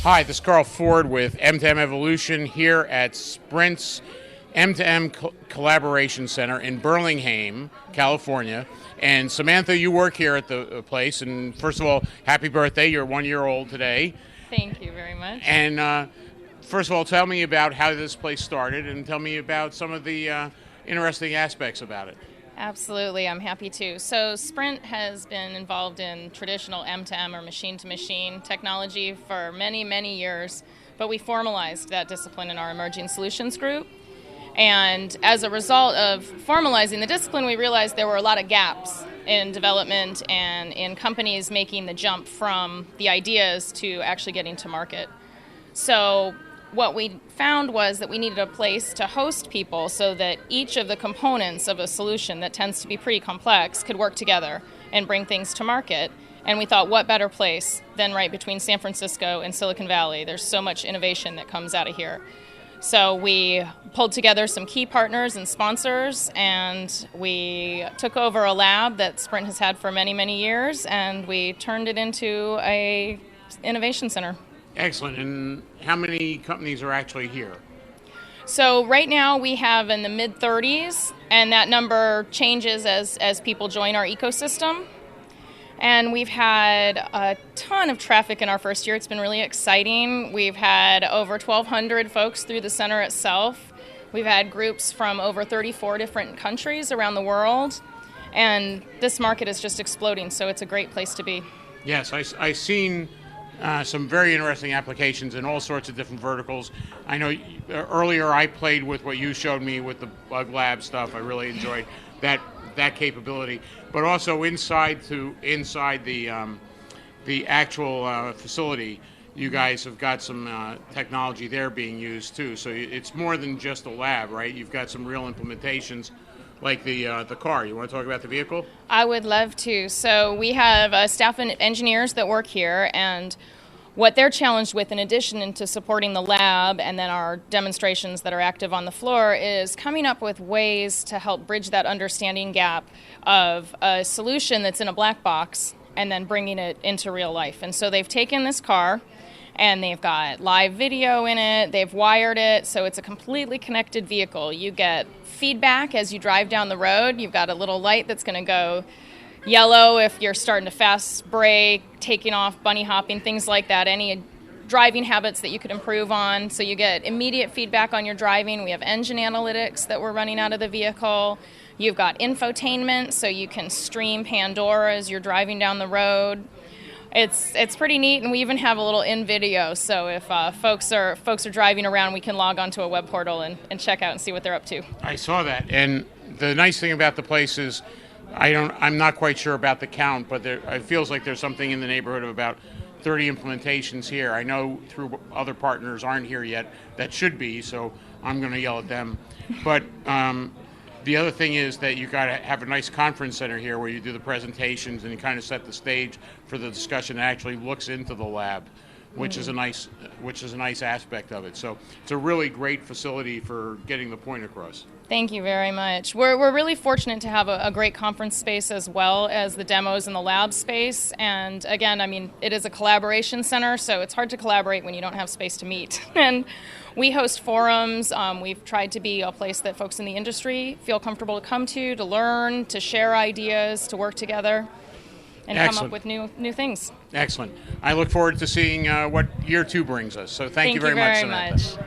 Hi, this is Carl Ford with M2M Evolution here at Sprint's M2M Collaboration Center in Burlingame, California. And Samantha, you work here at the place. And first of all, happy birthday. You're 1 year old today. Thank you very much. And first of all, tell me about how this place started and tell me about some of the interesting aspects about it. Absolutely, I'm happy to. So Sprint has been involved in traditional M2M or machine-to-machine technology for many, many years, but we formalized that discipline in our Emerging Solutions group. And as a result of formalizing the discipline, we realized there were a lot of gaps in development and in companies making the jump from the ideas to actually getting to market. So what we found was that we needed a place to host people so that each of the components of a solution that tends to be pretty complex could work together and bring things to market. And we thought, what better place than right between San Francisco and Silicon Valley? There's so much innovation that comes out of here. So we pulled together some key partners and sponsors, and we took over a lab that Sprint has had for many, many years, and we turned it into an innovation center. Excellent. And how many companies are actually here? So right now we have in the mid-30s, and that number changes as people join our ecosystem. And we've had a ton of traffic in our first year. It's been really exciting. We've had over 1,200 folks through the center itself. We've had groups from over 34 different countries around the world. And this market is just exploding, so it's a great place to be. Yes, I've seen some very interesting applications in all sorts of different verticals. I know earlier I played with what you showed me with the Bug Lab stuff. I really enjoyed that capability. But also inside the actual facility, you guys have got some technology there being used too. So it's more than just a lab, right? You've got some real implementations, like the car. You want to talk about the vehicle? I would love to. So we have staff and engineers that work here, and what they're challenged with, in addition to supporting the lab and then our demonstrations that are active on the floor, is coming up with ways to help bridge that understanding gap of a solution that's in a black box and then bringing it into real life. And so they've taken this car and they've got live video in it, they've wired it, so it's a completely connected vehicle. You get feedback as you drive down the road. You've got a little light that's going to go yellow if you're starting to fast brake, taking off, bunny hopping, things like that, any driving habits that you could improve on. So you get immediate feedback on your driving. We have engine analytics that we're running out of the vehicle. You've got infotainment, so you can stream Pandora as you're driving down the road. It's pretty neat, and we even have a little in-video, so if folks are driving around, we can log onto a web portal and check out and see what they're up to. I saw that, and the nice thing about the place is I'm not quite sure about the count, but it feels like there's something in the neighborhood of about 30 implementations here. I know through other partners aren't here yet that should be, so I'm going to yell at them. But the other thing is that you got to have a nice conference center here where you do the presentations and you kind of set the stage for the discussion that actually looks into the lab, which is a nice aspect of it. So it's a really great facility for getting the point across. Thank you very much. We're really fortunate to have a great conference space as well as the demos and the lab space. And again, I mean, it is a collaboration center, so it's hard to collaborate when you don't have space to meet. And we host forums. We've tried to be a place that folks in the industry feel comfortable to come to learn, to share ideas, to work together, and come up with new things. Excellent. I look forward to seeing what year 2 brings us. So thank you very much, Samantha.